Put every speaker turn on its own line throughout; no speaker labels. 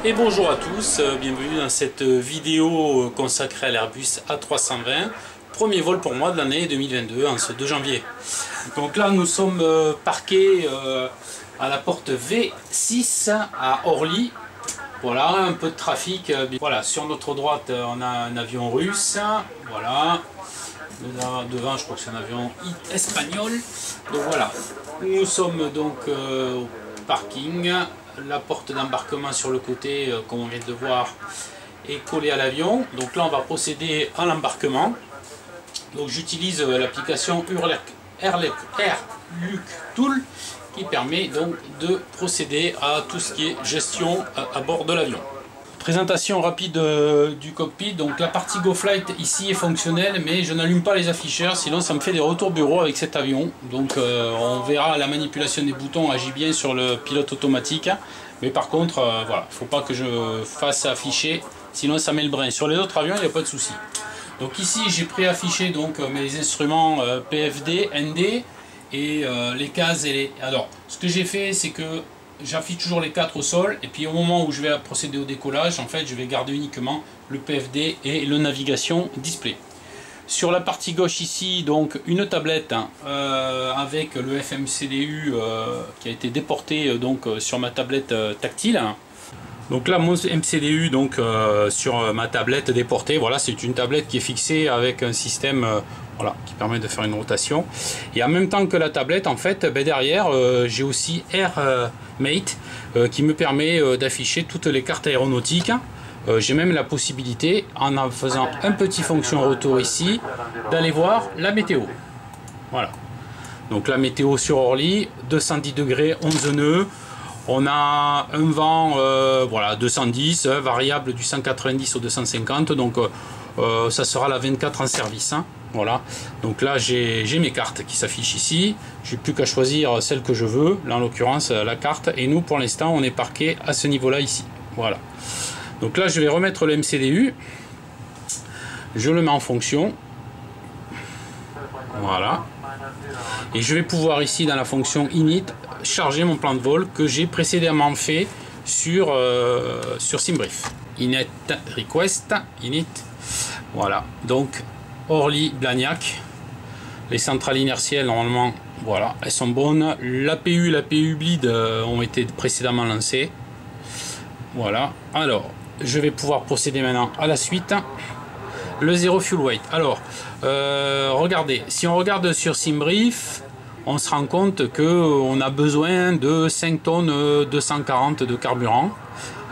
Et bonjour à tous, bienvenue dans cette vidéo consacrée à l'Airbus A320. Premier vol pour moi de l'année 2022, en ce 2 janvier. Donc là nous sommes parqués à la porte V6 à Orly. Voilà, un peu de trafic. Voilà, sur notre droite on a un avion russe. Voilà. Devant je crois que c'est un avion espagnol. Donc voilà, nous sommes donc au parking. La porte d'embarquement sur le côté, comme on vient de voir, est collée à l'avion. Donc là on va procéder à l'embarquement. Donc j'utilise l'application Airlock Tool qui permet donc de procéder à tout ce qui est gestion à bord de l'avion. Présentation rapide du cockpit. Donc la partie GoFlight ici est fonctionnelle, mais je n'allume pas les afficheurs, sinon ça me fait des retours bureau avec cet avion. Donc on verra, la manipulation des boutons agit bien sur le pilote automatique, mais par contre voilà, il ne faut pas que je fasse afficher, sinon ça met le brin. Sur les autres avions il n'y a pas de souci. Donc ici j'ai préaffiché donc mes instruments PFD, ND et les cases et les... Alors ce que j'ai fait, c'est que j'affiche toujours les 4 au sol, et puis au moment où je vais procéder au décollage, en fait je vais garder uniquement le PFD et le navigation display. Sur la partie gauche ici, donc une tablette avec le FMCDU qui a été déporté donc sur ma tablette tactile. Donc là mon MCDU donc sur ma tablette déportée, voilà, c'est une tablette qui est fixée avec un système voilà, qui permet de faire une rotation. Et en même temps que la tablette, en fait, derrière j'ai aussi AirMate qui me permet d'afficher toutes les cartes aéronautiques. J'ai même la possibilité, en faisant un petit fonction retour ici, d'aller voir la météo. Voilà. Donc la météo sur Orly, 210 degrés, 11 nœuds. On a un vent voilà, 210, variable du 190 au 250, donc ça sera la 24 en service. Hein. Voilà, donc là j'ai mes cartes qui s'affichent ici, j'ai plus qu'à choisir celle que je veux, là en l'occurrence la carte, et nous pour l'instant on est parqué à ce niveau là ici. Voilà, donc là je vais remettre le MCDU, je le mets en fonction, voilà, et je vais pouvoir ici dans la fonction init charger mon plan de vol que j'ai précédemment fait sur SimBrief. Init request, init, voilà, donc Orly, Blagnac, les centrales inertielles normalement, voilà, elles sont bonnes. L'APU, l'APU bleed ont été précédemment lancées. Voilà, alors je vais pouvoir procéder maintenant à la suite. Le zéro fuel weight. Alors, regardez, si on regarde sur SimBrief, on se rend compte qu'on a besoin de 5 tonnes 240 de carburant,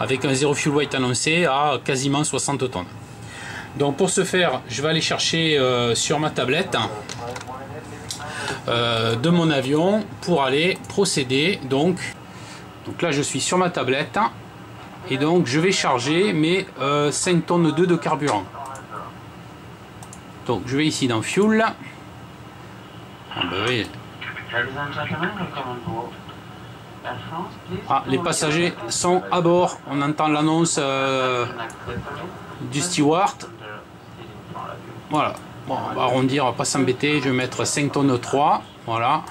avec un zéro fuel weight annoncé à quasiment 60 tonnes. Donc pour ce faire, je vais aller chercher sur ma tablette de mon avion pour aller procéder. Donc là je suis sur ma tablette et donc je vais charger mes 5 tonnes 2 de carburant. Donc je vais ici dans Fuel. Ah, ben oui. Ah, les passagers sont à bord. On entend l'annonce du steward. Voilà, bon, on va arrondir, on va pas s'embêter, je vais mettre 5 tonnes 3, voilà.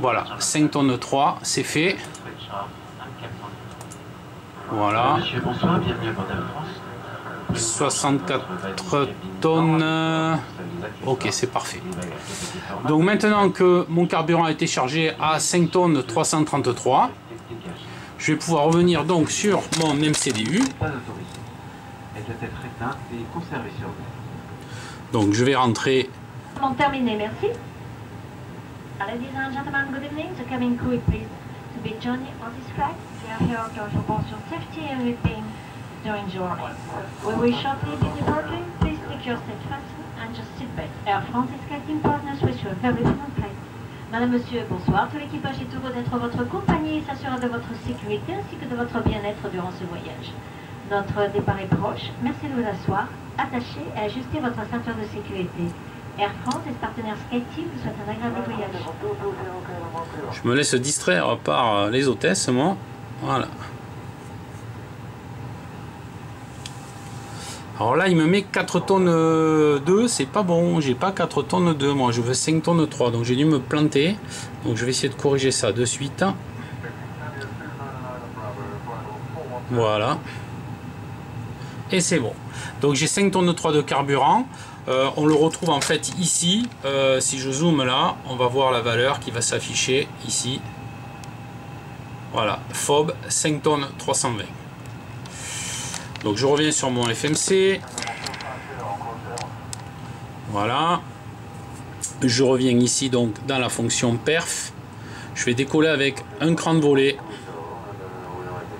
Voilà, 5 tonnes 3, c'est fait. Voilà. 64 tonnes. Ok, c'est parfait. Donc maintenant que mon carburant a été chargé à 5 tonnes 333, je vais pouvoir revenir donc sur mon MCDU. Donc je vais rentrer.
Terminé, merci. Ladies and gentlemen, good evening. The cabin crew is pleased to be joining on this flight. We are here to support your safety and well-being during journey. We will shortly be departing. Please take your seat fasten and just sit back. Air France is collecting partners with you a very pleasant flight. Madame, Monsieur, bonsoir. Tout l'équipage est heureux d'être votre compagnie et s'assurera de votre sécurité ainsi que de votre bien-être durant ce voyage. Notre départ est proche. Merci de vous asseoir, attacher et ajuster votre ceinture de sécurité. Air France et partenaire SkyTeam vous souhaitent un agréable voyage.
Je me laisse distraire par les hôtesses, moi. Voilà. Alors là, il me met 4 tonnes 2, c'est pas bon. J'ai pas 4 tonnes 2, moi je veux 5 tonnes 3. Donc j'ai dû me planter. Donc je vais essayer de corriger ça de suite. Voilà. Et c'est bon. Donc j'ai 5 tonnes 3 de carburant. On le retrouve en fait ici. Si je zoome là, on va voir la valeur qui va s'afficher ici. Voilà, FOB 5 tonnes 320. Donc je reviens sur mon FMC. Voilà. Je reviens ici donc dans la fonction perf. Je vais décoller avec un cran de volée.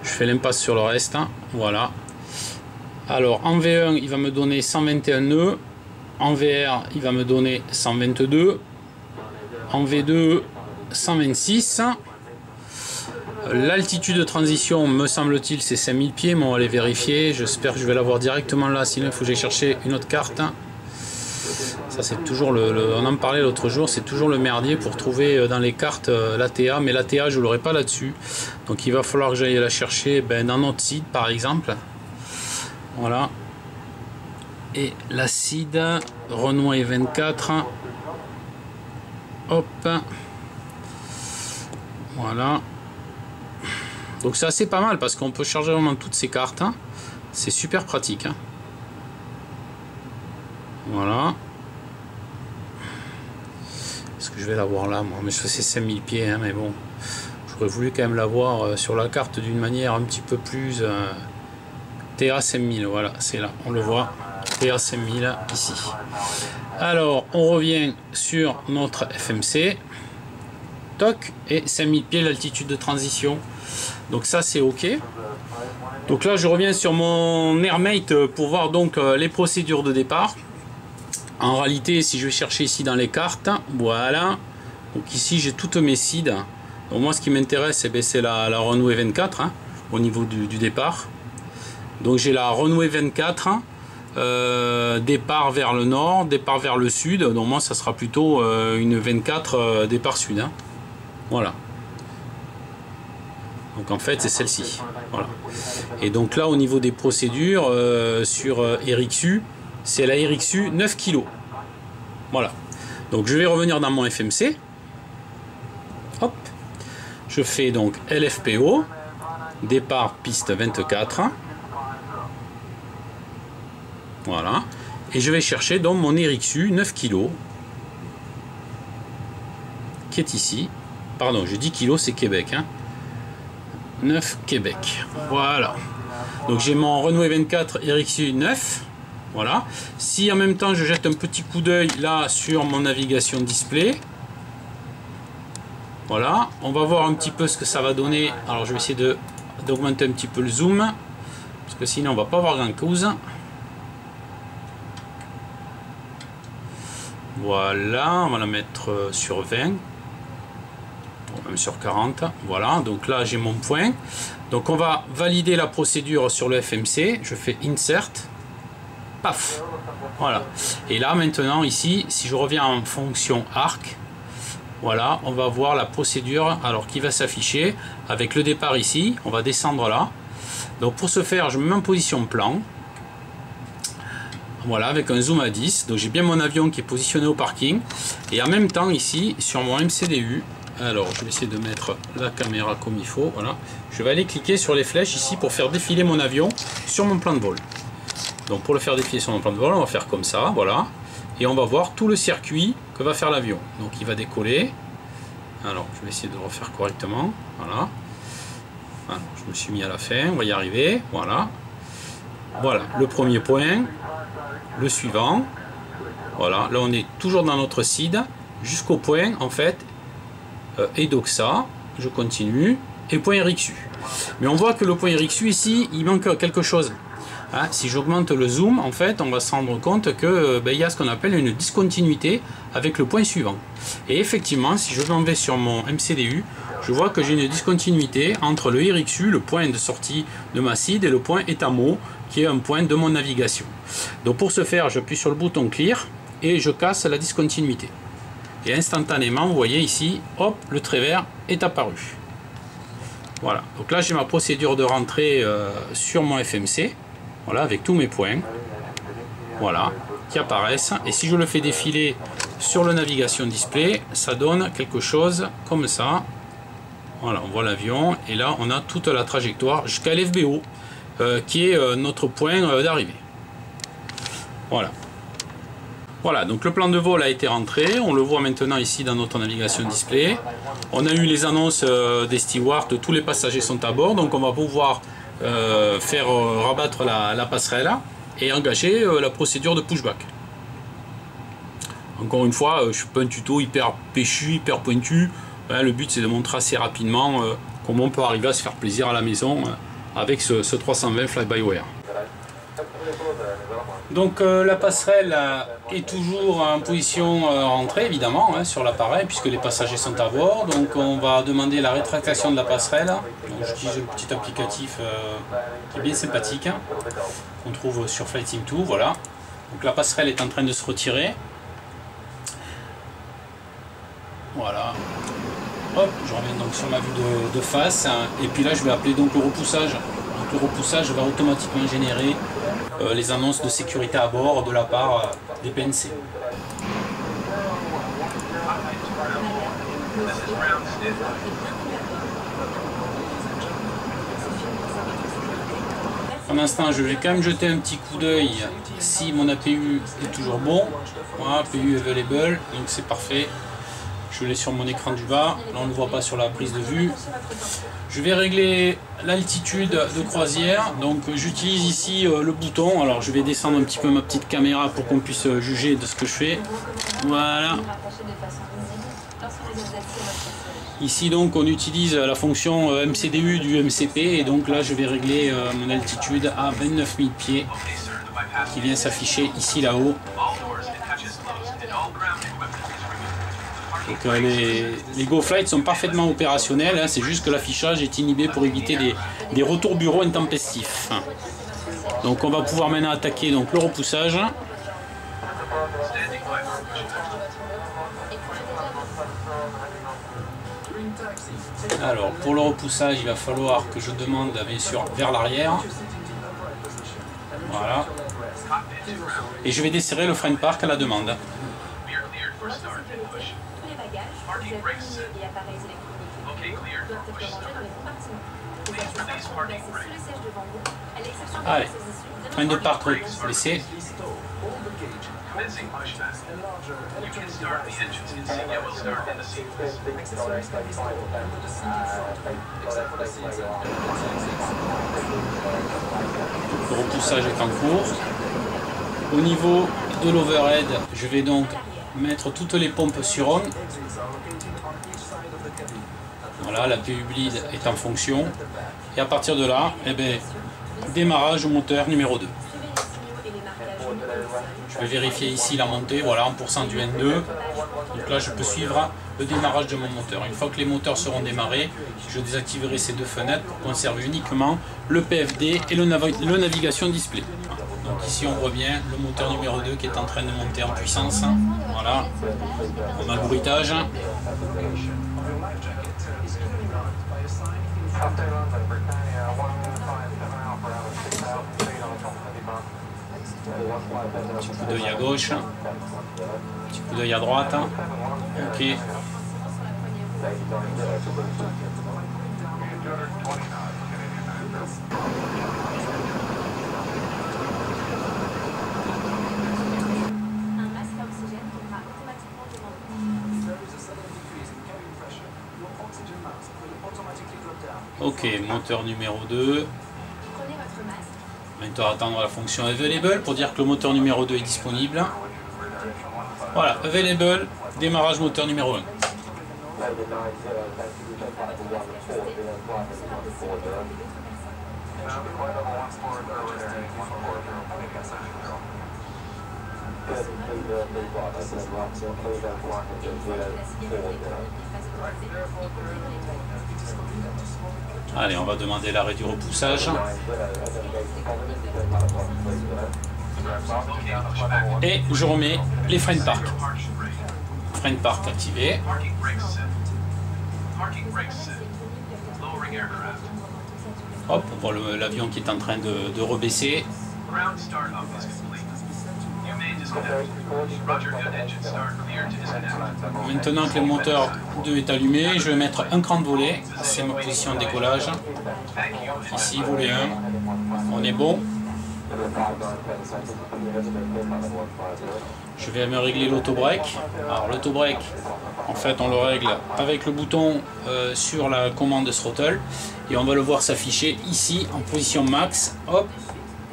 Je fais l'impasse sur le reste. Voilà. Alors en V1 il va me donner 121 nœuds. En VR il va me donner 122. En V2 126. L'altitude de transition me semble-t-il c'est 5000 pieds, mais on va aller vérifier. J'espère que je vais l'avoir directement là, sinon il faut que j'aille chercher une autre carte. Ça c'est toujours on en parlait l'autre jour, c'est toujours le merdier pour trouver dans les cartes l'ATA, mais l'ATA je l'aurai pas là-dessus. Donc il va falloir que j'aille la chercher dans notre site par exemple. Voilà. Et l'acide Renoir 24. Hop. Voilà. Donc c'est assez pas mal parce qu'on peut charger vraiment toutes ces cartes. C'est super pratique. Voilà. Est-ce que je vais l'avoir là moi? Mais je fais 5000 pieds, mais bon. J'aurais voulu quand même l'avoir sur la carte d'une manière un petit peu plus... TA 5000, voilà, c'est là, on le voit. TA 5000 ici. Alors, on revient sur notre FMC. Toc, et 5000 pieds l'altitude de transition. Donc ça, c'est OK. Donc là, je reviens sur mon Airmate pour voir donc les procédures de départ. En réalité, si je vais chercher ici dans les cartes, voilà. Donc ici, j'ai toutes mes seeds. Donc moi, ce qui m'intéresse, c'est la Renault 24 au niveau du départ. Donc j'ai la Renault 24, départ vers le nord, départ vers le sud. Donc moi, ça sera plutôt une 24 départ sud. Voilà. Donc en fait, c'est celle-ci. Voilà. Et donc là, au niveau des procédures, sur RXU, c'est la RXU 9 kg. Voilà. Donc je vais revenir dans mon FMC. Hop. Je fais donc LFPO, départ piste 24. Voilà. Et je vais chercher donc mon RXU 9 kg qui est ici. Pardon, je dis kilo, c'est Québec. 9 Québec. Voilà. Donc j'ai mon Renault 24 RXU 9. Voilà. Si en même temps je jette un petit coup d'œil là sur mon navigation display. Voilà. On va voir un petit peu ce que ça va donner. Alors je vais essayer d'augmenter un petit peu le zoom. Parce que sinon on va pas voir grand chose. Voilà. On va la mettre sur 20. Même sur 40, voilà, donc là j'ai mon point. Donc on va valider la procédure sur le FMC. Je fais insert, paf, voilà. Et là maintenant ici, si je reviens en fonction arc, voilà, on va voir la procédure alors qui va s'afficher avec le départ ici. On va descendre là. Donc pour ce faire, je me mets en position plan. Voilà, avec un zoom à 10. Donc j'ai bien mon avion qui est positionné au parking. Et en même temps ici, sur mon MCDU, alors je vais essayer de mettre la caméra comme il faut. Voilà, je vais aller cliquer sur les flèches ici pour faire défiler mon avion sur mon plan de vol. Donc pour le faire défiler sur mon plan de vol, on va faire comme ça, voilà. Et on va voir tout le circuit que va faire l'avion. Donc il va décoller. Alors je vais essayer de le refaire correctement. Voilà. Voilà, je me suis mis à la fin, on va y arriver. Voilà. Voilà, le premier point. Le suivant. Voilà, là on est toujours dans notre seed. Jusqu'au point en fait. Et doxa, je continue, et point RXU. Mais on voit que le point RXU ici, il manque quelque chose. Si j'augmente le zoom, en fait, on va se rendre compte que il y a ce qu'on appelle une discontinuité avec le point suivant. Et effectivement, si je m'en vais sur mon MCDU, je vois que j'ai une discontinuité entre le RXU, le point de sortie de ma seed, et le point état-mot, qui est un point de mon navigation. Donc pour ce faire, j'appuie sur le bouton clear et je casse la discontinuité. Et instantanément, vous voyez ici, hop, le trait vert est apparu. Voilà, donc là j'ai ma procédure de rentrée sur mon FMC, voilà, avec tous mes points, voilà, qui apparaissent. Et si je le fais défiler sur le navigation display, ça donne quelque chose comme ça. Voilà, on voit l'avion, et là on a toute la trajectoire jusqu'à l'FBO. qui est notre point d'arrivée. Voilà. Voilà, donc le plan de vol a été rentré, on le voit maintenant ici dans notre navigation display. On a eu les annonces des stewards, tous les passagers sont à bord, donc on va pouvoir faire rabattre la passerelle et engager la procédure de pushback. Encore une fois, je ne suis pas un tuto hyper péchu, hyper pointu. Le but c'est de montrer assez rapidement comment on peut arriver à se faire plaisir à la maison avec ce 320 fly-by-wire. Donc la passerelle est toujours en position rentrée évidemment sur l'appareil puisque les passagers sont à bord. Donc on va demander la rétractation de la passerelle. J'utilise un petit applicatif qui est bien sympathique qu'on trouve sur Flight Sim 2. Voilà. Donc la passerelle est en train de se retirer. Voilà. Hop, je reviens donc sur ma vue de face et puis là je vais appeler donc le repoussage. Donc le repoussage va automatiquement générer les annonces de sécurité à bord de la part des PNC. Pour l'instant, je vais quand même jeter un petit coup d'œil si mon APU est toujours bon. Voilà, APU available, donc c'est parfait. Je l'ai sur mon écran du bas, là on ne le voit pas sur la prise de vue. Je vais régler l'altitude de croisière, donc j'utilise ici le bouton. Alors je vais descendre un petit peu ma petite caméra pour qu'on puisse juger de ce que je fais. Voilà. Ici donc on utilise la fonction MCDU du MCP et donc là je vais régler mon altitude à 29 000 pieds qui vient s'afficher ici là-haut. Donc, les GoFlight sont parfaitement opérationnels, hein, c'est juste que l'affichage est inhibé pour éviter des retours bureau intempestifs. Donc on va pouvoir maintenant attaquer donc, le repoussage. Alors pour le repoussage il va falloir que je demande bien sûr vers l'arrière. Voilà. Et je vais desserrer le frein de parc à la demande. Allez, frein de parc laissé. Le repoussage est en cours. Au niveau de l'overhead, je vais donc mettre toutes les pompes sur on. Voilà, la PU bleed est en fonction. Et à partir de là, eh bien, démarrage au moteur numéro 2. Je vais vérifier ici la montée, voilà, en % du N2. Donc là, je peux suivre le démarrage de mon moteur. Une fois que les moteurs seront démarrés, je désactiverai ces deux fenêtres pour conserver uniquement le PFD et le navigation display. Donc ici, on voit bien le moteur numéro 2 qui est en train de monter en puissance. Voilà, on a le bruitage. Petit coup d'œil à gauche, petit coup d'œil à droite. Ok. Ok, moteur numéro 2. Maintenant attendre la fonction available pour dire que le moteur numéro 2 est disponible. Voilà, available, démarrage moteur numéro 1. Allez, on va demander l'arrêt du repoussage. Et je remets les freins de parc. Freins de parc activés. Hop, on voit l'avion qui est en train de rebaisser. Maintenant que le moteur 2 est allumé, je vais mettre un cran de volet. C'est ma position de décollage. Ici, volet 1. On est bon. Je vais me régler l'auto-break. Alors l'auto-break, en fait, on le règle avec le bouton sur la commande de throttle. Et on va le voir s'afficher ici en position max. Hop,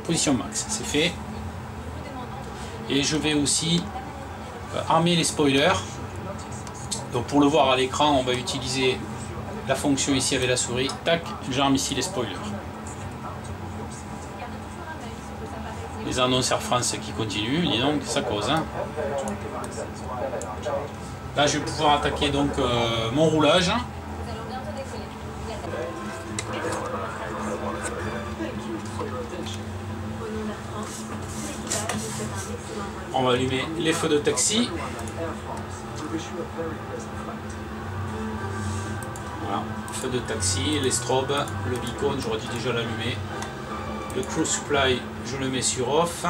position max, c'est fait. Et je vais aussi armer les spoilers. Donc pour le voir à l'écran, on va utiliser la fonction ici avec la souris. Tac, j'arme ici les spoilers. Les annonceurs France qui continuent, dis donc, ça cause. Hein. Là, je vais pouvoir attaquer donc mon roulage. On va allumer les feux de taxi. Voilà, feux de taxi, les strobes, le beacon, j'aurais dû déjà l'allumer. Le cruise supply, je le mets sur off.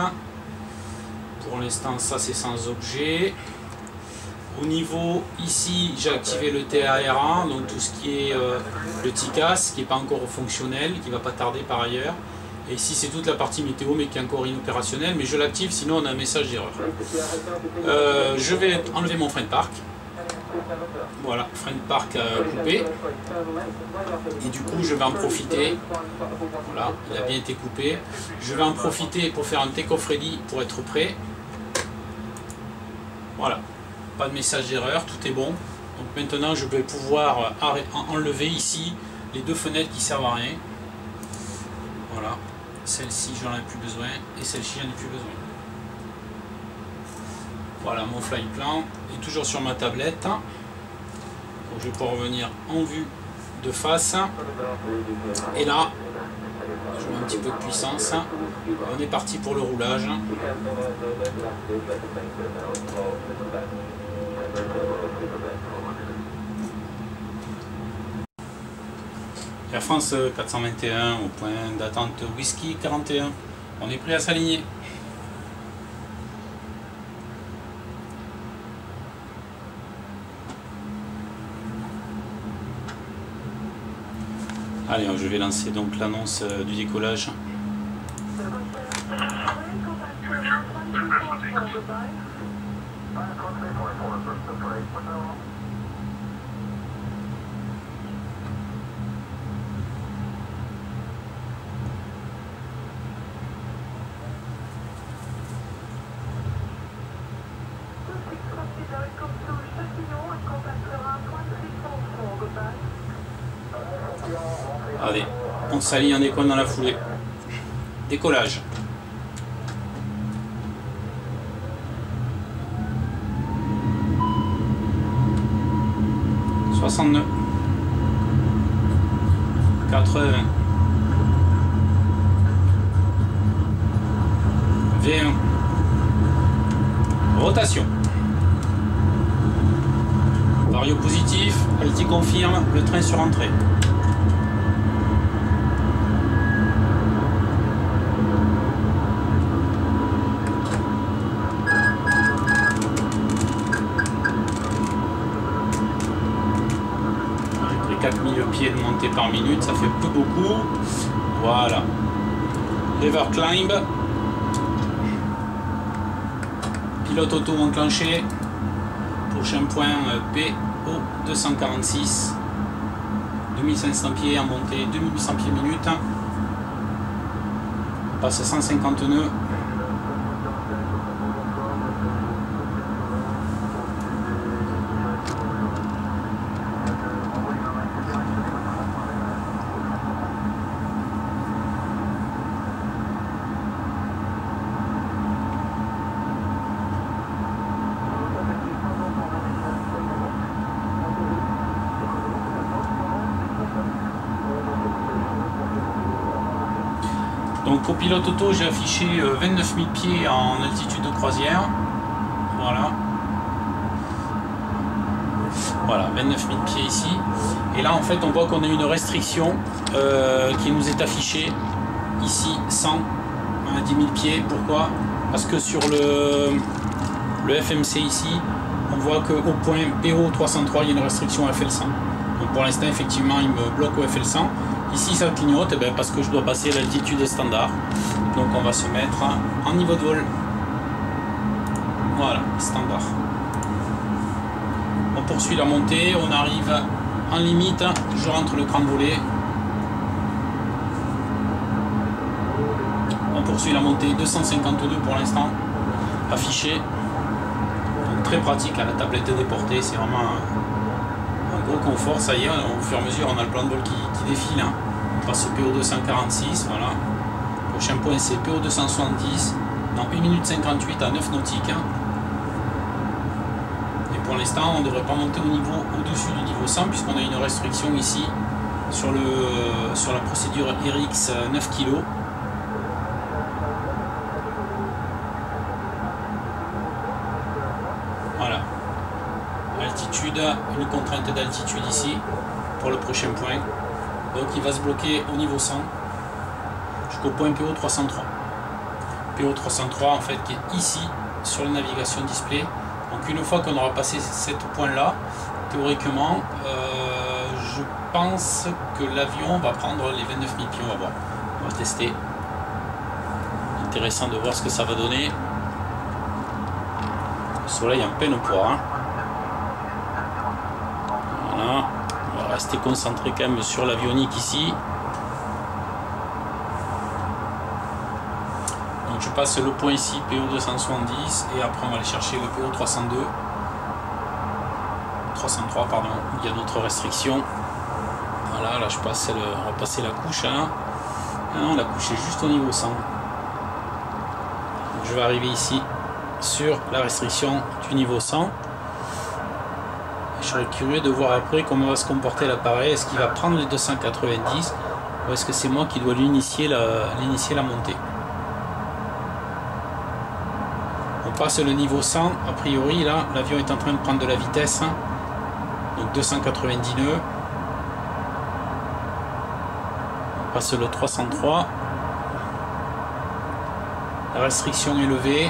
Pour l'instant, ça c'est sans objet. Au niveau ici, j'ai activé le TARA, donc tout ce qui est le TICAS, qui n'est pas encore fonctionnel, qui ne va pas tarder par ailleurs. Et ici, c'est toute la partie météo, mais qui est encore inopérationnelle, mais je l'active, sinon on a un message d'erreur. Je vais enlever mon frein de parc. Voilà, frein de parc coupé. Et du coup, je vais en profiter. Voilà, il a bien été coupé. Je vais en profiter pour faire un take-off ready pour être prêt. Voilà, pas de message d'erreur, tout est bon. Donc maintenant, je vais pouvoir enlever ici les deux fenêtres qui servent à rien. Voilà, celle-ci, j'en ai plus besoin et celle-ci, j'en ai plus besoin. Voilà, mon fly plan est toujours sur ma tablette. Donc je vais pouvoir revenir en vue de face. Et là, je mets un petit peu de puissance. On est parti pour le roulage. Air France 421 au point d'attente Whisky 41. On est prêt à s'aligner. Allez, je vais lancer donc l'annonce du décollage. Allez, on s'aligne en décolle dans la foulée. Décollage. « 69 » 80 V1 rotation. Vario positif, Alti confirme, le train sur entrée. J'ai pris 4000 pieds de montée par minute, ça fait peu beaucoup. Voilà. Lever climb. Pilote auto enclenché. Prochain point PO 246. 2500 pieds en montée, 2800 pieds minute. On passe à 150 nœuds. Donc au pilote auto, j'ai affiché 29 000 pieds en altitude de croisière. Voilà. Voilà, 29 000 pieds ici. Et là, en fait, on voit qu'on a une restriction qui nous est affichée ici, 100 à 10 000 pieds. Pourquoi? parce que sur le FMC ici, on voit qu'au point PO 303 il y a une restriction FL100. Donc pour l'instant effectivement il me bloque au FL100. Ici ça clignote parce que je dois passer l'altitude standard. Donc on va se mettre en niveau de vol. Voilà, standard. On poursuit la montée, on arrive en limite, je rentre le cran de volée. On poursuit la montée, 252 pour l'instant, affiché. Donc, très pratique à la tablette déportée, c'est vraiment un gros confort. Ça y est, au fur et à mesure on a le plan de vol qui défile. Hein. On passe au PO 246, voilà. Prochain point c'est PO 270, dans 1 minute 58 à 9 nautiques. Hein. Pour l'instant, on ne devrait pas monter au-dessus du niveau 100 puisqu'on a une restriction ici sur la procédure RX 9 kg. Voilà. Altitude, une contrainte d'altitude ici pour le prochain point. Donc il va se bloquer au niveau 100 jusqu'au point PO 303. PO 303 en fait qui est ici sur la navigation display. Donc une fois qu'on aura passé ce point-là, théoriquement, je pense que l'avion va prendre les 29 000 pieds, on va voir. On va tester. Intéressant de voir ce que ça va donner. Le soleil en pleine poire. Hein. Voilà. On va rester concentré quand même sur l'avionique ici. Donc je passe le point ici, PO 270, et après on va aller chercher le PO 302. 303 pardon, il y a d'autres restrictions. Voilà, là je passe on va passer la couche. Hein. Non, la couche est juste au niveau 100. Donc je vais arriver ici sur la restriction du niveau 100. Je serais curieux de voir après comment va se comporter l'appareil. Est-ce qu'il va prendre les 290 ou est-ce que c'est moi qui dois l'initier la montée? On passe le niveau 100, a priori là l'avion est en train de prendre de la vitesse, hein. Donc 290 nœuds. On passe le 303. La restriction est levée.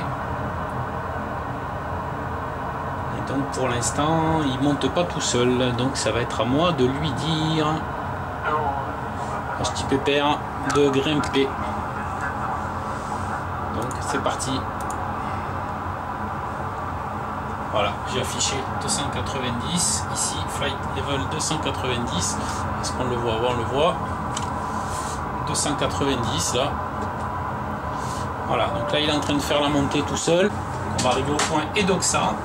Et donc pour l'instant il monte pas tout seul, donc ça va être à moi de lui dire à ce petit pépère de grimper. Donc c'est parti. Voilà, j'ai affiché 290, ici flight level 290, est-ce qu'on le voit? On le voit, 290 là. Voilà, donc là il est en train de faire la montée tout seul. On va arriver au point Edoxa.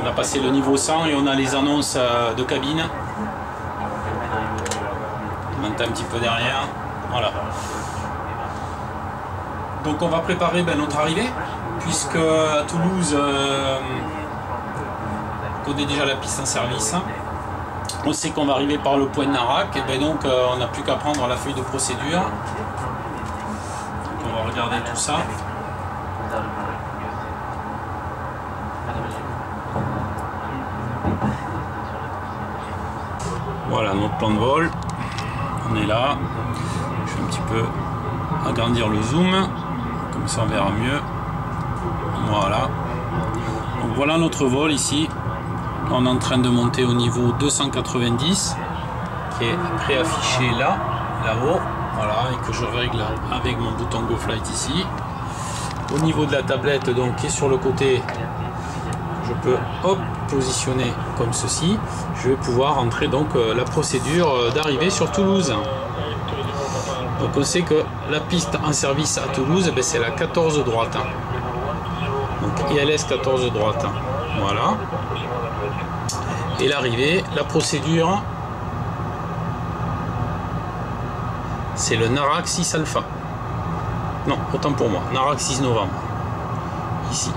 On a passé le niveau 100 et on a les annonces de cabine. On monte un petit peu derrière, voilà. Donc on va préparer notre arrivée, puisque à Toulouse, on connaît déjà la piste en service. On sait qu'on va arriver par le point de Narac, et donc on n'a plus qu'à prendre la feuille de procédure. Donc on va regarder tout ça. Voilà notre plan de vol. On est là. Je vais un petit peu agrandir le zoom, comme ça on verra mieux. Voilà. Donc voilà notre vol ici. On est en train de monter au niveau 290, qui est préaffiché là-haut. Voilà, et que je règle avec mon bouton Go Flight ici. Au niveau de la tablette, donc qui est sur le côté, je peux positionner comme ceci. Je vais pouvoir entrer donc la procédure d'arrivée sur Toulouse. Donc on sait que la piste en service à Toulouse, c'est la 14 droite. Donc ILS 14 droite. Voilà. Et l'arrivée, la procédure, c'est le Narac 6 Alpha. Non, autant pour moi, Narac 6 novembre. Ici.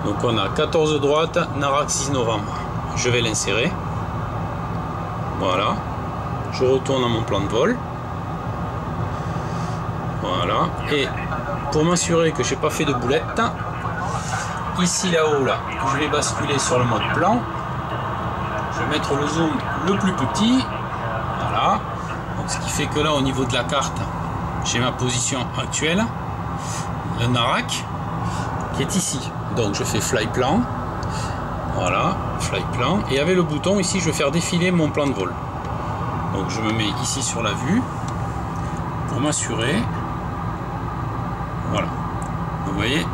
Donc on a 14 droite, Narac 6 novembre. Je vais l'insérer. Voilà. Je retourne à mon plan de vol. Voilà. Et pour m'assurer que je n'ai pas fait de boulette, ici là-haut, là, je vais basculer sur le mode plan. Je vais mettre le zoom le plus petit. Voilà. Donc, ce qui fait que là, au niveau de la carte, j'ai ma position actuelle. Le Narak qui est ici. Donc, je fais fly plan. Voilà, fly plan. Et avec le bouton, ici, je vais faire défiler mon plan de vol. Donc, je me mets ici sur la vue pour m'assurer. Voilà. Vous voyez,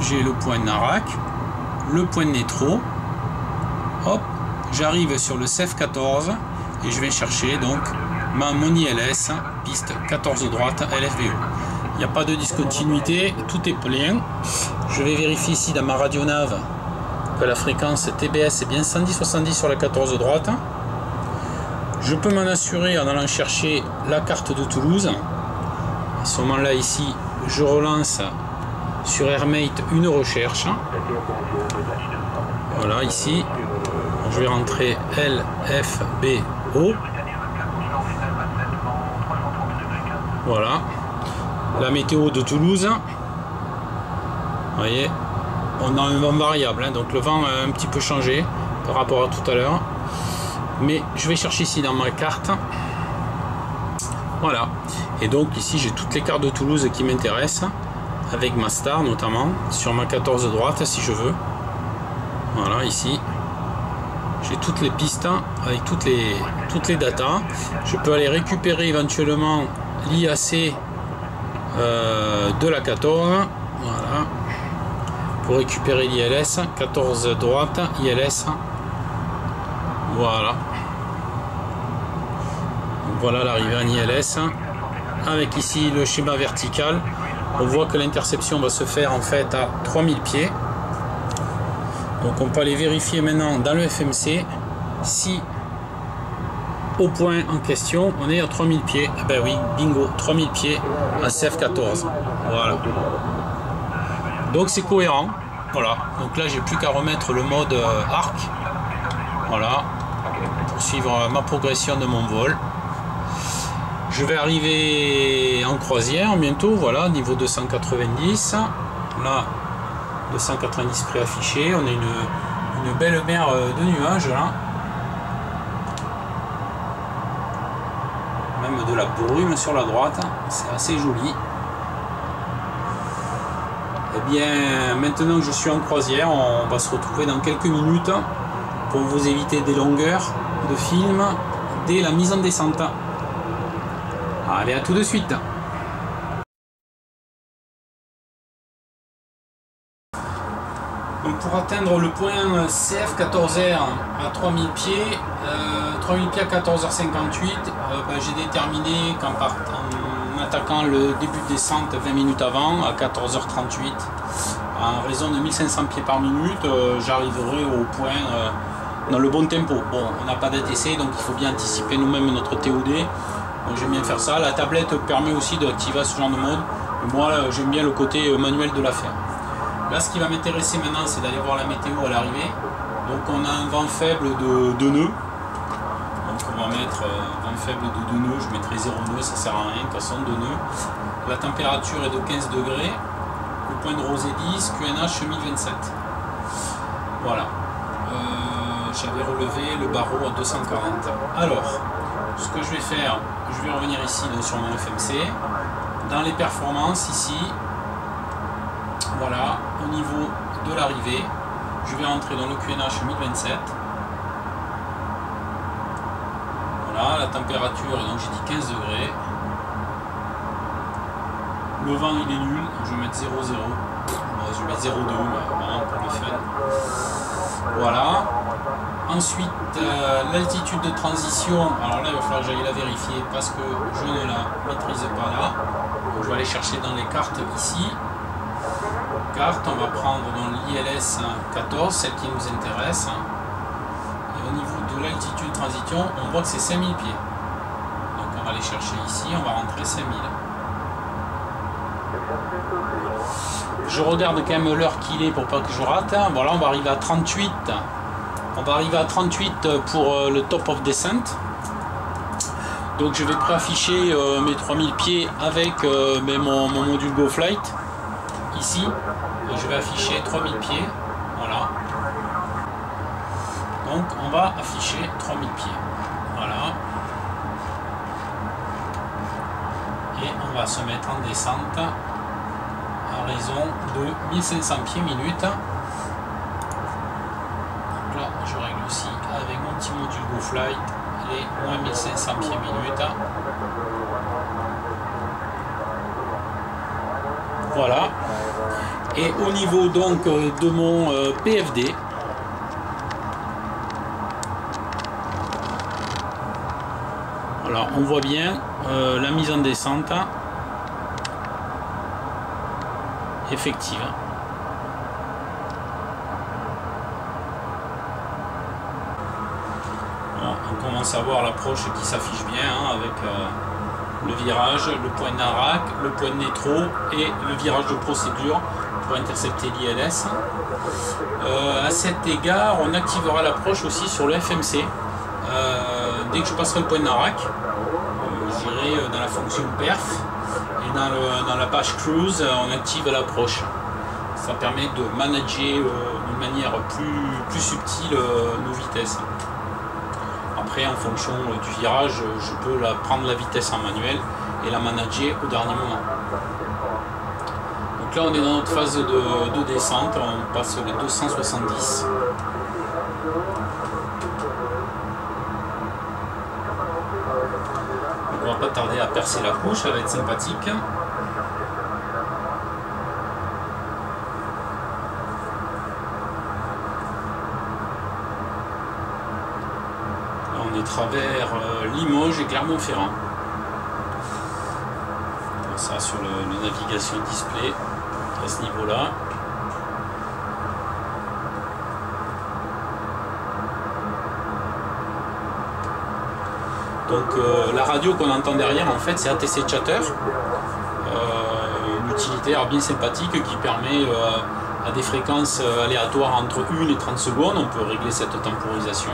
j'ai le point Narak, le point de Netro. Hop, j'arrive sur le CEF 14 et je vais chercher donc mon ILS, piste 14 droite LFVO. Il n'y a pas de discontinuité, tout est plein. Je vais vérifier ici dans ma radionave que la fréquence TBS est bien 110-70 sur la 14 droite. Je peux m'en assurer en allant chercher la carte de Toulouse. À ce moment-là, ici, je relance sur AirMate une recherche. Voilà, ici, je vais rentrer LFBO. Voilà, la météo de Toulouse. Vous voyez, on a un vent variable, hein, donc le vent a un petit peu changé par rapport à tout à l'heure. Mais je vais chercher ici dans ma carte. Voilà, et donc ici j'ai toutes les cartes de Toulouse qui m'intéressent, avec ma star notamment, sur ma 14 droite si je veux. Voilà, ici j'ai toutes les pistes avec toutes les datas. Je peux aller récupérer éventuellement l'IAC de la 14. Voilà, pour récupérer l'ILS 14 droite ILS. Voilà. Voilà l'arrivée en ILS. Avec ici le schéma vertical. On voit que l'interception va se faire en fait à 3000 pieds. Donc on peut aller vérifier maintenant dans le FMC si au point en question on est à 3000 pieds. Eh ben oui, bingo, 3000 pieds à CF14. Voilà. Donc c'est cohérent. Voilà. Donc là j'ai plus qu'à remettre le mode arc. Voilà. Pour suivre ma progression de mon vol. Je vais arriver en croisière bientôt, voilà, niveau 290. Là, 290 préaffiché. On a une belle mer de nuages là. Même de la brume sur la droite. C'est assez joli. Et bien, maintenant que je suis en croisière, on va se retrouver dans quelques minutes pour vous éviter des longueurs de film dès la mise en descente. Allez, à tout de suite. Donc pour atteindre le point CF14R à 3000 pieds, 3000 pieds à 14h58, j'ai déterminé en attaquant le début de descente 20 minutes avant, à 14h38, en raison de 1500 pieds par minute, j'arriverai au point dans le bon tempo. Bon, on n'a pas d'ATC, donc il faut bien anticiper nous-mêmes notre TOD. Donc j'aime bien faire ça. La tablette permet aussi d'activer ce genre de mode. Mais moi, j'aime bien le côté manuel de l'affaire. Là, ce qui va m'intéresser maintenant, c'est d'aller voir la météo à l'arrivée. Donc on a un vent faible de 2 nœuds. Donc on va mettre vent faible de 2 nœuds. Je mettrai 0 nœuds, ça sert à rien, de toute façon 2 nœuds. La température est de 15 degrés. Le point de rosée 10, QNH 1027. Voilà. J'avais relevé le barreau à 240. Alors, ce que je vais faire, je vais revenir ici donc, sur mon FMC. Dans les performances, ici, voilà, au niveau de l'arrivée, je vais entrer dans le QNH 1027. Voilà, la température, donc j'ai dit 15 degrés. Le vent il est nul, donc je vais mettre 0,0. Je vais mettre 0,2 vraiment pour le fun. Voilà. Ensuite, l'altitude de transition, alors là il va falloir que j'aille la vérifier parce que je ne la maîtrise pas là. Donc, je vais aller chercher dans les cartes ici. Carte, on va prendre dans l'ILS 14, celle qui nous intéresse. Et au niveau de l'altitude de transition, on voit que c'est 5000 pieds. Donc on va aller chercher ici, on va rentrer 5000. Je regarde quand même l'heure qu'il est pour pas que je rate. Voilà, on va arriver à 38. On va arriver à 38 pour le top of descent. Donc je vais préafficher mes 3000 pieds avec mon module GoFlight. Ici, je vais afficher 3000 pieds. on va afficher 3000 pieds. Voilà. Et on va se mettre en descente à raison de 1500 pieds minute. Donc là, je règle aussi avec mon petit module GoFlight les moins 1500 pieds minute. Voilà. Et au niveau donc de mon PFD, voilà, on voit bien la mise en descente effective. Bon, on commence à voir l'approche qui s'affiche bien hein, avec le virage, le point d'Arac, le point de Nétro et le virage de procédure pour intercepter l'ILS. À cet égard, on activera l'approche aussi sur le FMC. Dès que je passerai le point d'Arac, j'irai dans la fonction perf et dans la page cruise, on active l'approche. Ça permet de manager d'une manière plus subtile nos vitesses. Après, en fonction du virage, je peux prendre la vitesse en manuel et la manager au dernier moment. Donc là, on est dans notre phase de descente, on passe les 270. Donc on va pas tarder à percer la couche, ça va être sympathique. Là, on est travers Limoges et Clermont-Ferrand. Ça sur le navigation display à ce niveau-là. Donc la radio qu'on entend derrière, en fait, c'est ATC Chatter, une utilitaire bien sympathique qui permet à des fréquences aléatoires entre 1 et 30 secondes, on peut régler cette temporisation.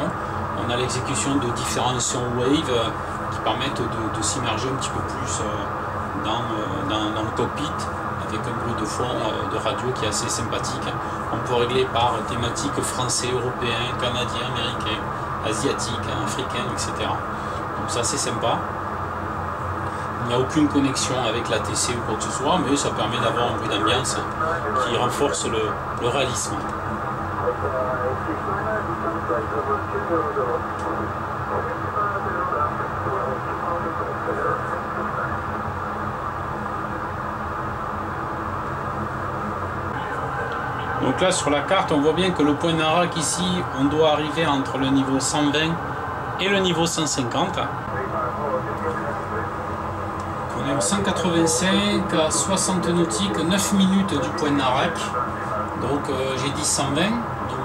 On a l'exécution de différents sons wave qui permettent de s'immerger un petit peu plus dans le cockpit avec un bruit de fond de radio qui est assez sympathique. On peut régler par thématique français, européen, canadien, américain, asiatique, africain, etc. Donc ça c'est sympa. Il n'y a aucune connexion avec la TC ou quoi que ce soit, mais ça permet d'avoir un bruit d'ambiance qui renforce le réalisme. Donc là sur la carte on voit bien que le point d'Arac ici on doit arriver entre le niveau 120 et le niveau 150. On est au 185 à 60 nautiques, 9 minutes du point d'Arac. Donc j'ai dit 120, donc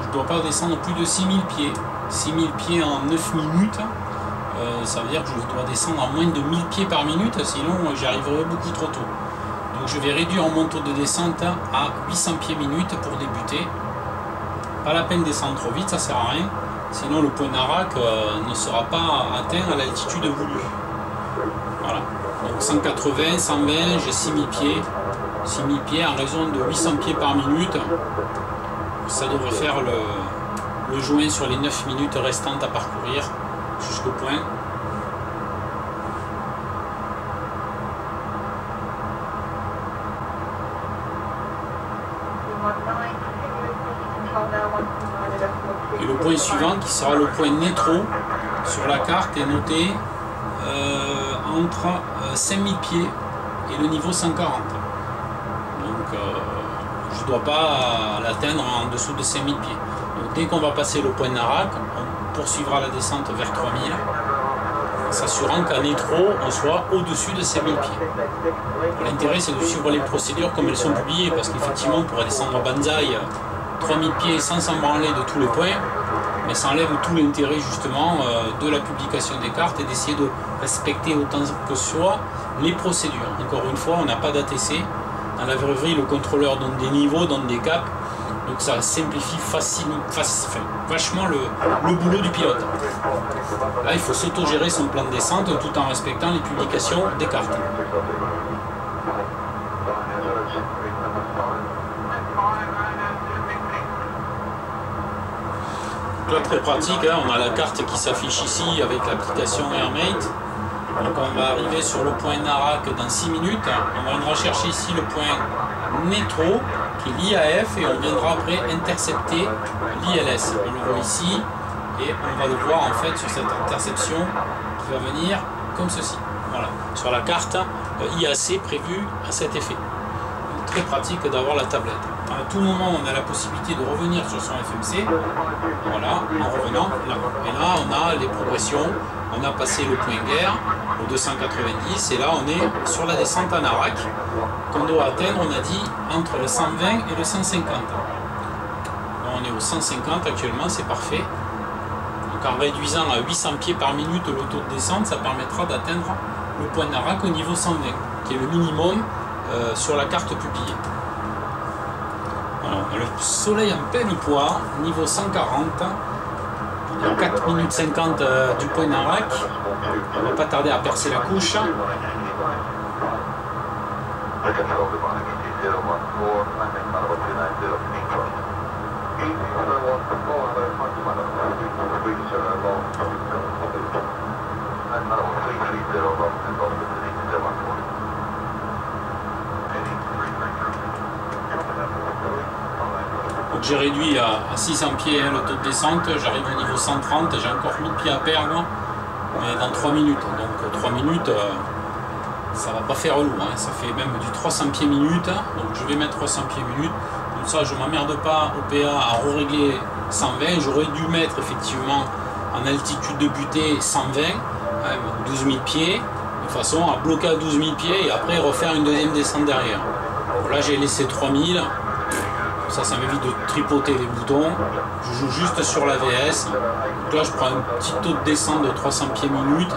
je ne dois pas descendre plus de 6000 pieds. 6000 pieds en 9 minutes, ça veut dire que je dois descendre à moins de 1000 pieds par minute, sinon j'y arriverai beaucoup trop tôt. Donc je vais réduire mon taux de descente à 800 pieds minute pour débuter. Pas la peine de descendre trop vite, ça sert à rien. Sinon le point d'Arac ne sera pas atteint à l'altitude voulue. Voilà. Donc 180, 120, j'ai 6000 pieds. 6000 pieds en raison de 800 pieds par minute. Ça devrait faire le joint sur les 9 minutes restantes à parcourir jusqu'au point. Et le point suivant qui sera le point Nétro sur la carte est noté entre 5000 pieds et le niveau 140. Donc je ne dois pas l'atteindre en dessous de 5000 pieds. Donc dès qu'on va passer le point d'Arac, on poursuivra la descente vers 3000, en s'assurant qu'à Nétro on soit au-dessus de 5000 pieds. L'intérêt c'est de suivre les procédures comme elles sont publiées, parce qu'effectivement on pourrait descendre à Banzai 3000 pieds sans s'en branler de tous les points, mais ça enlève tout l'intérêt justement de la publication des cartes et d'essayer de respecter autant que soit les procédures. Encore une fois, on n'a pas d'ATC. Dans la vraie vie, le contrôleur donne des niveaux, donne des caps, donc ça simplifie vachement le boulot du pilote. Là, il faut s'autogérer son plan de descente tout en respectant les publications des cartes. Donc là, très pratique, hein, on a la carte qui s'affiche ici avec l'application AirMate. Donc on va arriver sur le point Narak dans 6 minutes. On viendra chercher ici le point Netro qui est l'IAF et on viendra après intercepter l'ILS. On le voit ici et on va le voir en fait sur cette interception qui va venir comme ceci. Voilà, sur la carte IAC prévue à cet effet. Donc, très pratique d'avoir la tablette. À tout moment on a la possibilité de revenir sur son FMC. Voilà, en revenant là. Et là on a les progressions. On a passé le point guerre au 290 et là on est sur la descente à Narak qu'on doit atteindre, on a dit, entre le 120 et le 150. Là, on est au 150 actuellement, c'est parfait. Donc en réduisant à 800 pieds par minute le taux de descente, ça permettra d'atteindre le point Narak au niveau 120, qui est le minimum sur la carte publiée. Alors, le soleil en pleine poire, niveau 140. 4 minutes 50 du point Narak. On va pas tarder à percer la couche. Donc j'ai réduit à 600 pieds le taux de descente, j'arrive au niveau 130, j'ai encore 1000 pieds à perdre, mais dans 3 minutes. Donc 3 minutes, ça va pas faire lourd, hein. Ça fait même du 300 pieds minute, donc je vais mettre 300 pieds minute. Comme ça je m'emmerde pas au PA à régler 120, j'aurais dû mettre effectivement en altitude de butée 120, 12 000 pieds, de façon à bloquer à 12 000 pieds et après refaire une deuxième descente derrière. Bon, là j'ai laissé 3000. Ça m'évite de tripoter les boutons. Je joue juste sur la VS. Donc là, je prends un petit taux de descente de 300 pieds minute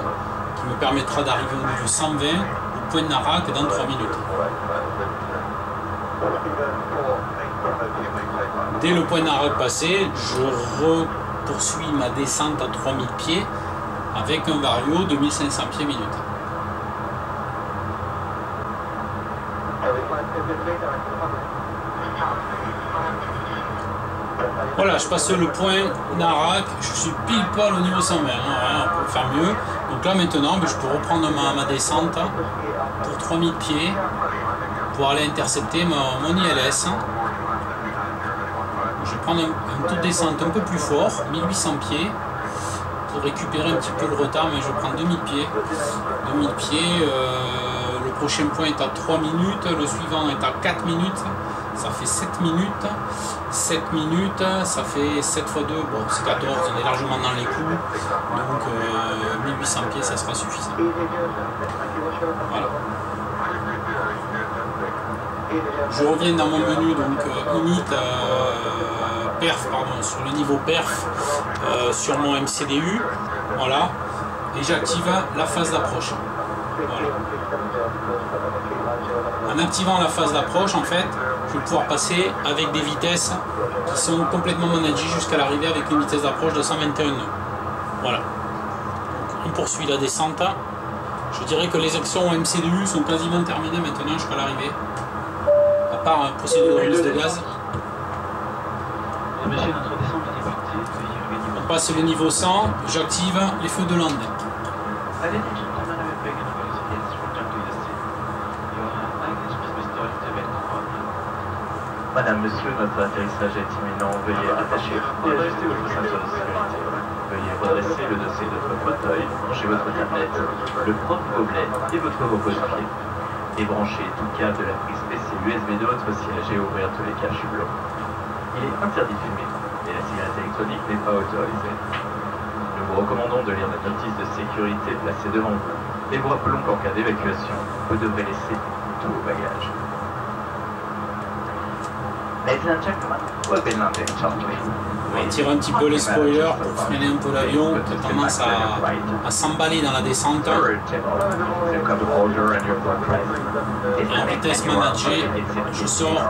qui me permettra d'arriver au niveau 120 au point de Narak dans 3 minutes. Dès le point de Narak passé, je poursuis ma descente à 3000 pieds avec un vario de 1500 pieds minute. Voilà, je passe le point Narak, je suis pile poil au niveau 120, hein, on peut faire mieux. Donc là maintenant, je peux reprendre ma descente pour 3000 pieds pour aller intercepter mon ILS. Je vais prendre un taux de descente un peu plus fort, 1800 pieds, pour récupérer un petit peu le retard, mais je prends 2000 pieds. 2000 pieds, le prochain point est à 3 minutes, le suivant est à 4 minutes. Ça fait 7 minutes. 7 minutes, ça fait 7 x 2, bon c'est 14, on est largement dans les coups. Donc 1800 pieds, ça sera suffisant. Voilà. Je reviens dans mon menu, donc init perf, pardon, sur le niveau perf sur mon MCDU. Voilà. Et j'active la phase d'approche. Voilà. En activant la phase d'approche, en fait, je vais pouvoir passer avec des vitesses qui sont complètement managées jusqu'à l'arrivée avec une vitesse d'approche de 121 nœuds. Voilà. Donc, on poursuit la descente. Je dirais que les actions MCDU sont quasiment terminées maintenant jusqu'à l'arrivée. À part un procédure de remise de gaz. On passe le niveau 100, j'active les feux de lande.
Madame, monsieur, notre atterrissage est imminent. Veuillez attacher et ajuster votre ceinture de sécurité. Veuillez redresser le dossier de votre fauteuil, branchez votre tablette, le porte-gobelet et votre repose-pied. Débranchez tout câble de la prise PC USB de votre siège et ouvrir tous les caches blancs. Il est interdit de fumer et la cigarette électronique n'est pas autorisée. Nous vous recommandons de lire la notice de sécurité placée devant vous et vous rappelons qu'en cas d'évacuation, vous devrez laisser tous vos bagages.
On tire un petit peu les spoilers pour freiner un peu l'avion qui a tendance à s'emballer dans la descente. Et en vitesse managée, je sors.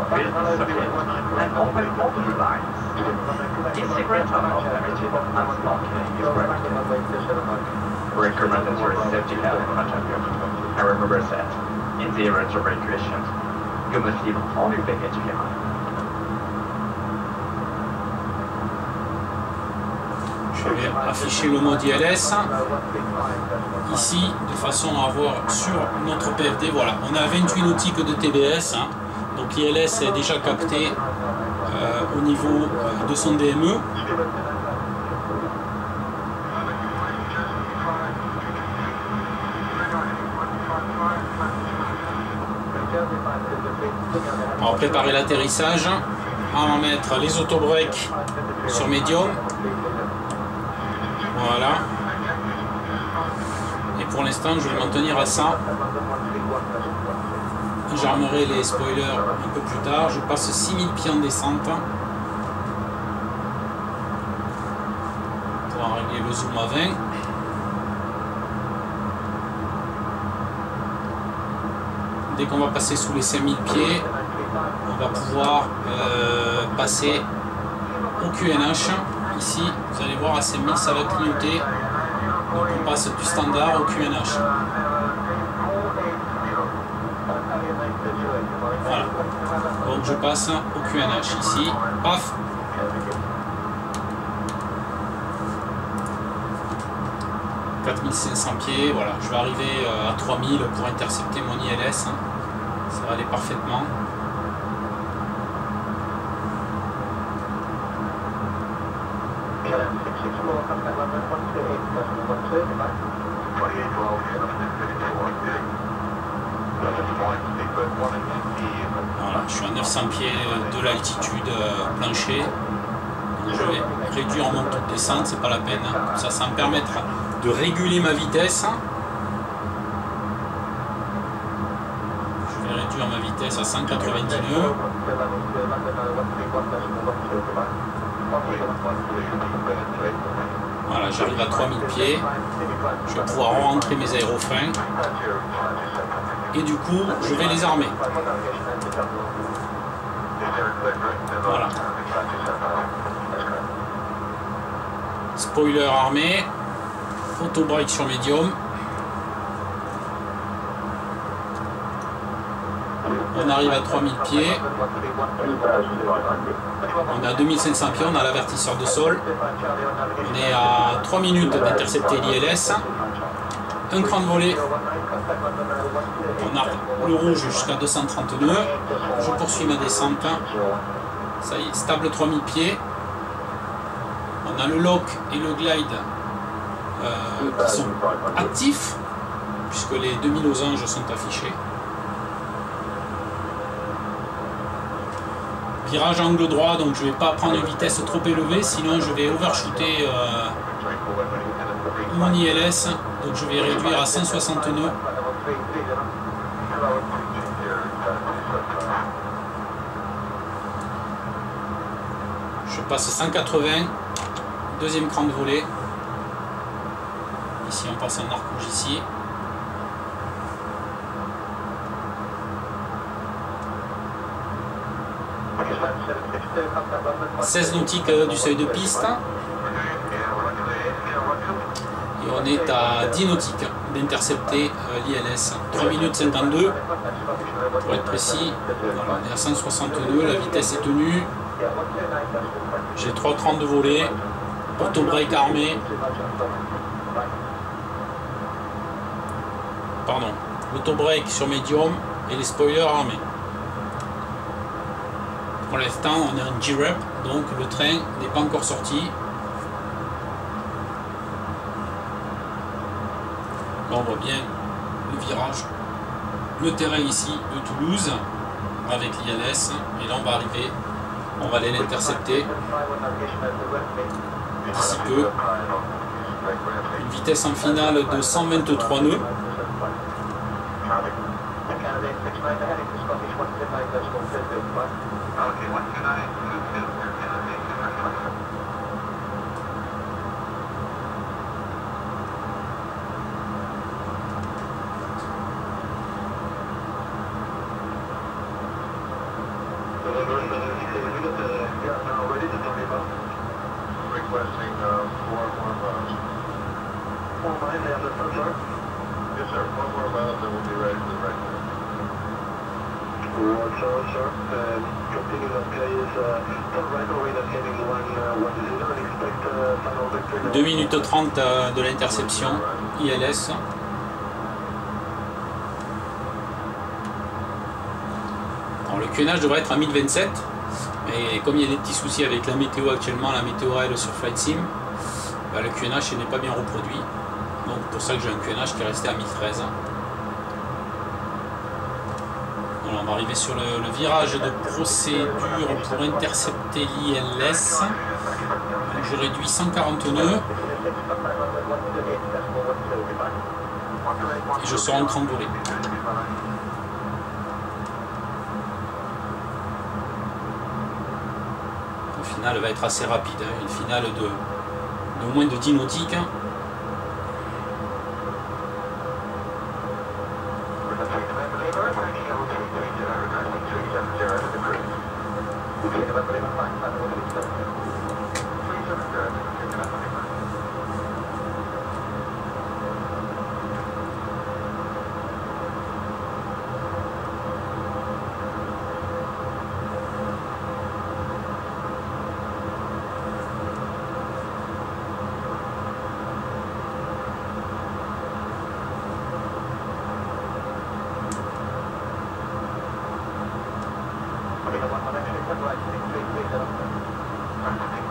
Je vais afficher le mode ILS ici de façon à avoir sur notre PFD, voilà, on a 28 nautiques de TBS, hein, donc l'ILS est déjà capté au niveau de son DME. On va préparer l'atterrissage, on va mettre les autobreaks sur médium, voilà, et pour l'instant je vais m'en tenir à ça. J'armerai les spoilers un peu plus tard. Je passe 6000 pieds en descente pour régler le zoom à 20. Dès qu'on va passer sous les 5000 pieds, on va pouvoir passer au QNH. Ici, vous allez voir à 5000 ça va clignoter. Donc on passe du standard au QNH. Voilà. Donc je passe au QNH ici. Paf. « 4500 pieds, voilà, je vais arriver à 3000 pour intercepter mon ILS, hein. Ça va aller parfaitement. Voilà, je suis à 900 pieds de l'altitude plancher. Donc je vais réduire mon taux de descente, c'est pas la peine. Hein. Ça va me permettre de réguler ma vitesse. Je vais réduire ma vitesse à 190 nœuds. Voilà, j'arrive à 3000 pieds. Je vais pouvoir rentrer mes aérofreins. Et du coup, je vais les armer. Voilà. Spoiler armé. Auto-brake sur médium. On arrive à 3000 pieds. On est à 2500 pieds, on a l'avertisseur de sol. On est à 3 minutes d'intercepter l'ILS. Un cran de volée. On a le rouge jusqu'à 230 nœuds. Je poursuis ma descente. Ça y est, stable 3000 pieds. On a le lock et le glide qui sont actifs, puisque les 2000 losanges sont affichés. Virage angle droit, donc je ne vais pas prendre une vitesse trop élevée, sinon je vais overshooter mon ILS, donc je vais réduire à 160 nœuds. Je passe 180, deuxième cran de volée. Ici on passe en arc rouge ici. « 16 nautiques du seuil de piste. Et on est à 10 nautiques d'intercepter l'ILS. 3 minutes 52 pour être précis. Voilà, on est à 162, la vitesse est tenue. J'ai 3 crans de volée. Auto-brake armé. Pardon. L'auto-brake sur médium et les spoilers armés. Pour l'instant, on est en G-Rep, donc le train n'est pas encore sorti. Là, on voit bien le virage, le terrain ici de Toulouse avec l'ILS. Et là, on va arriver, on va aller l'intercepter d'ici peu. Une vitesse en finale de 123 nœuds. 2 minutes 30 de l'interception ILS. Alors, le QNH devrait être à 1027. Et comme il y a des petits soucis avec la météo actuellement, la météo réelle sur Flight Sim, bah, le QNH n'est pas bien reproduit. Donc pour ça que j'ai un QNH qui est resté à 1013. Voilà, on va arriver sur le virage de procédure pour intercepter l'ILS. Je réduis 140 nœuds. Et je sors en crambouré. Le final va être assez rapide, hein. Une finale de moins de 10 nautiques.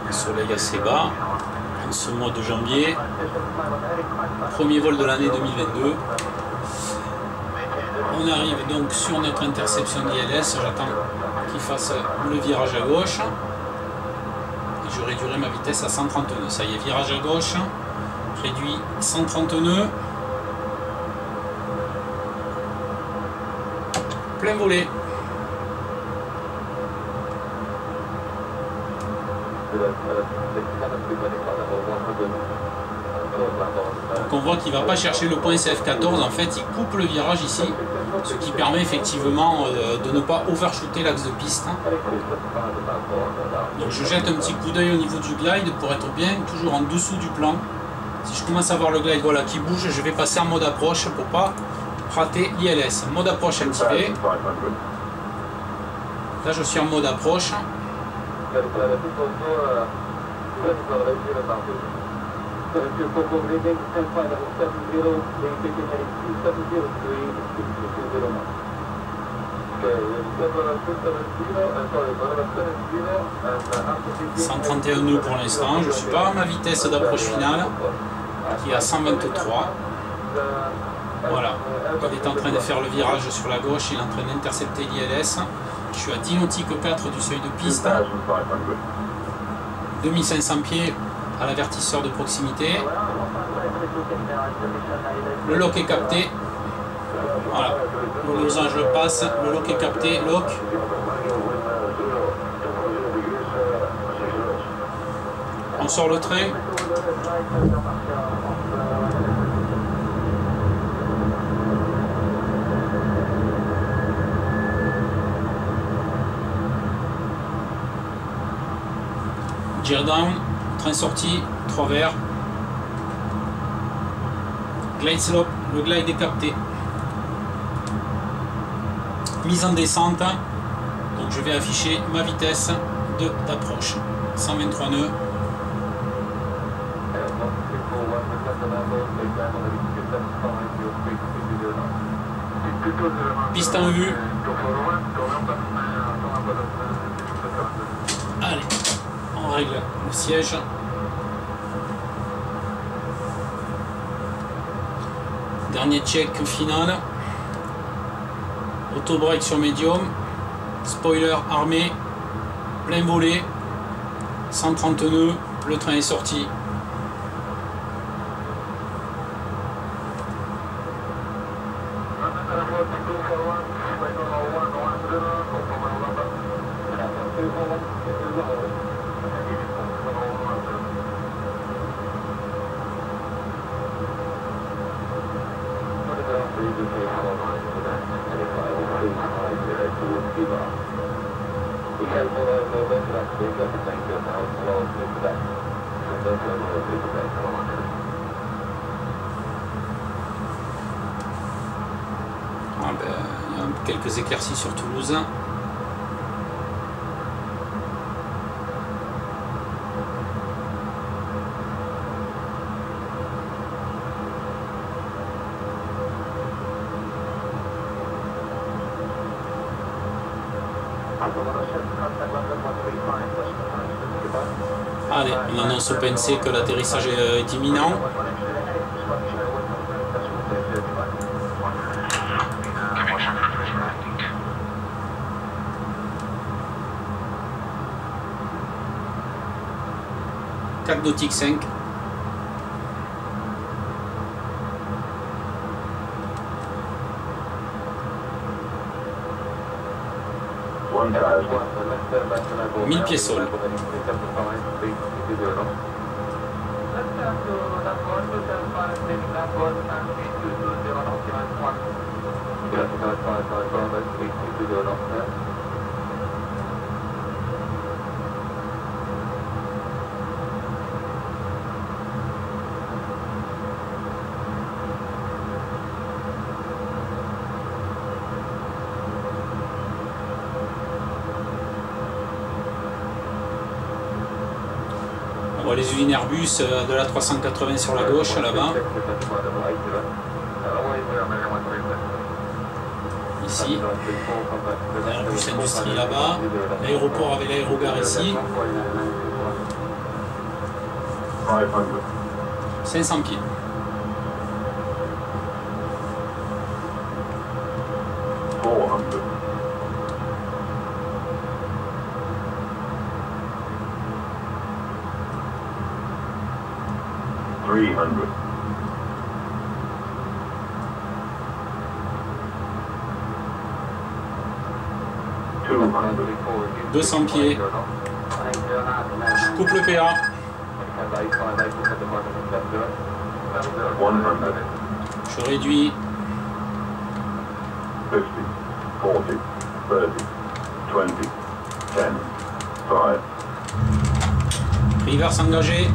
Le soleil assez bas en ce mois de janvier, premier vol de l'année 2022. On arrive donc sur notre interception d'ILS, j'attends qu'il fasse le virage à gauche et je réduirai ma vitesse à 130 nœuds. Ça y est, virage à gauche, réduit 130 nœuds, plein volet. Donc on voit qu'il ne va pas chercher le point CF14, en fait il coupe le virage ici, ce qui permet effectivement de ne pas overshooter l'axe de piste. Donc je jette un petit coup d'œil au niveau du glide pour être bien toujours en dessous du plan. Si je commence à voir le glide voilà, qui bouge, je vais passer en mode approche pour ne pas rater l'ILS. Mode approche MTB. Là je suis en mode approche. « 131 nœuds pour l'instant, je ne suis pas à ma vitesse d'approche finale qui est à 123. Voilà, il est en train de faire le virage sur la gauche, il est en train d'intercepter l'ILS. Je suis à 10 nautiques 4 du seuil de piste. 2500 pieds à l'avertisseur de proximité. Le lock est capté. Voilà, le losange passe, le lock est capté, lock. On sort le train. Gear down, train sorti, 3 verts. Glide slope, le glide est capté. Mise en descente, donc je vais afficher ma vitesse d'approche. 123 nœuds. Piste en vue. Allez, on règle le siège. Dernier check final. Auto-break sur médium. Spoiler armé. Plein volet. 130 nœuds. Le train est sorti. Ah ben, il y a quelques éclaircies sur Toulouse. Allez, on annonce au PNC que l'atterrissage est imminent. Cap nautique 5. Mille pieds sol. On voit les usines Airbus de la 380 sur la gauche, là-bas. Ici. Airbus Industrie là-bas. L'aéroport avec l'aérogare ici. 500 pieds. « 200 pieds. Je coupe le PA. Je réduis.
50, 40, 30, 20, 10, 5.
Reverse engagé.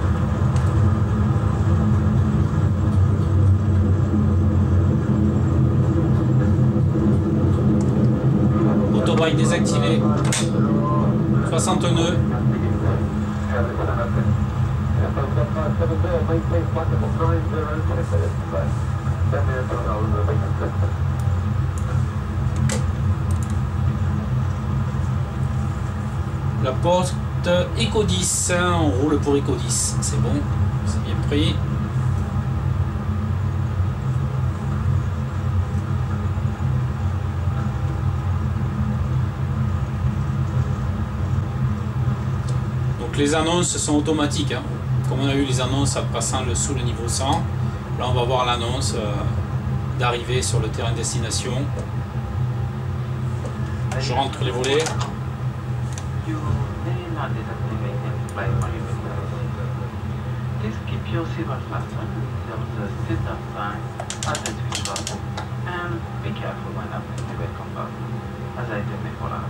Autobike désactivé. 60 nœuds. La porte Eco 10, on roule pour Eco 10, c'est bon, c'est bien pris. Donc les annonces sont automatiques, hein. Comme on a eu les annonces en passant sous le niveau 100, là on va voir l'annonce d'arrivée sur le terrain de destination. Je rentre les volets.
Please keep your seatbelt fastened until the seatbelt sign has been switched off, and be careful when opening the bed compartment, as I did before now.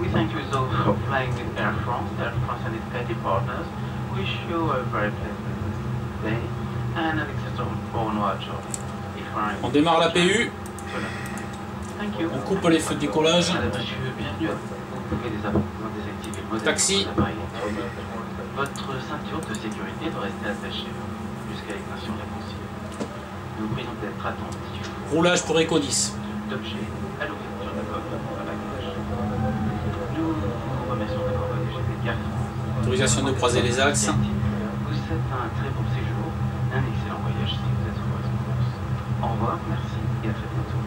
We thank you though for flying with Air France and its guided partners. Wish you a very pleasant day and an extraordinary journey.
On démarre la PU.
Thank you.
On coupe les feux de décollage.
Bienvenue. Vous pouvez désactiver le modèle.
Taxi.
Votre ceinture de sécurité doit rester attachée jusqu'à l'extinction de la consigne. Nous prions d'être attentifs.
Roulage pour Eco 10.
D'objets à l'ouverture de coffre à la gauche. Nous vous remercions d'avoir voyagé avec Air France.
Autorisation de croiser les axes.
Vous souhaitez un très bon séjour, un excellent voyage si vous êtes sur correspondance. Au revoir, merci et à très bientôt.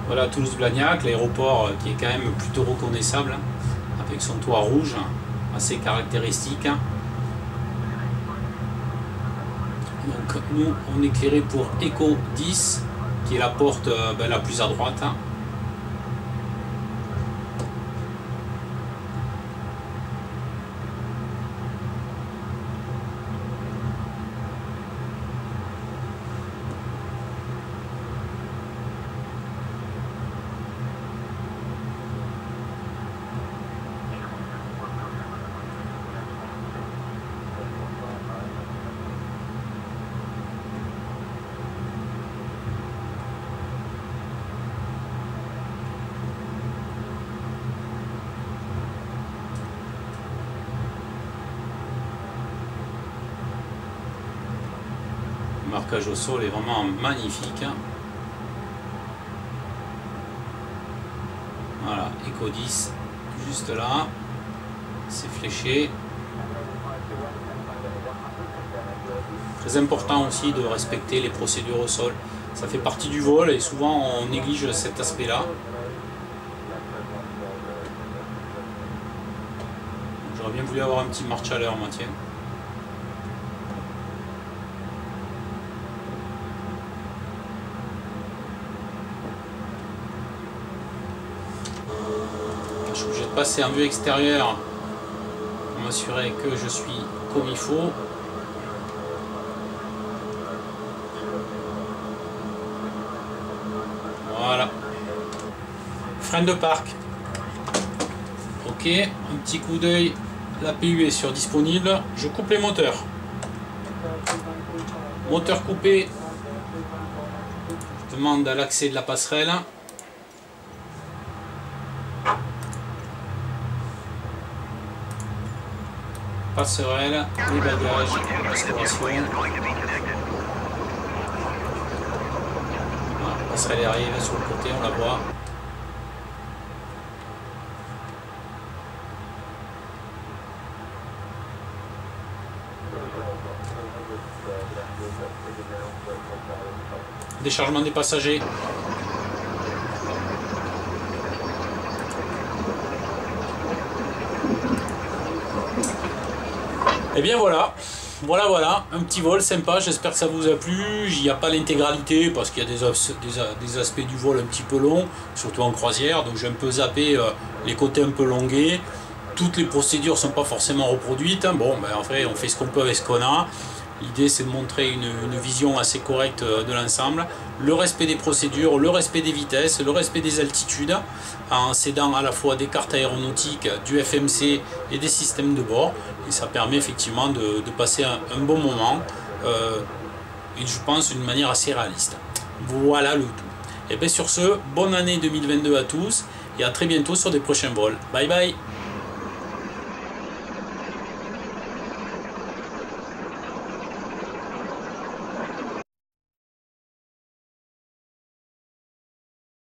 Voilà Toulouse-Blagnac, l'aéroport qui est quand même plutôt reconnaissable, hein, avec son toit rouge, assez caractéristique. Donc nous on est éclairé pour Eco 10, qui est la porte la plus à droite. Hein. marquage au sol est vraiment magnifique. Voilà, Eco 10, juste là, c'est fléché. Très important aussi de respecter les procédures au sol. Ça fait partie du vol et souvent on néglige cet aspect-là. J'aurais bien voulu avoir un petit marche à l'heure, moi, tiens. Je suis obligé de passer en vue extérieure pour m'assurer que je suis comme il faut. Voilà. Frein de parc. Ok, un petit coup d'œil. La PU est sur disponible. Je coupe les moteurs. Moteur coupé. Je demande à l'accès de la passerelle. Passerelle, les bagages, restauration. Voilà, la passerelle arrive sur le côté, on la voit. Déchargement des passagers. Et bien voilà, un petit vol sympa, j'espère que ça vous a plu. Il n'y a pas l'intégralité parce qu'il y a des aspects du vol un petit peu longs, surtout en croisière, donc j'ai un peu zappé les côtés un peu longués. Toutes les procédures ne sont pas forcément reproduites. Bon, ben, en fait, on fait ce qu'on peut avec ce qu'on a. L'idée, c'est de montrer une vision assez correcte de l'ensemble. Le respect des procédures, le respect des vitesses, le respect des altitudes, en cédant à la fois des cartes aéronautiques, du FMC et des systèmes de bord. Et ça permet effectivement de passer un bon moment, et je pense d'une manière assez réaliste. Voilà le tout. Et bien sur ce, bonne année 2022 à tous, et à très bientôt sur des prochains vols. Bye bye.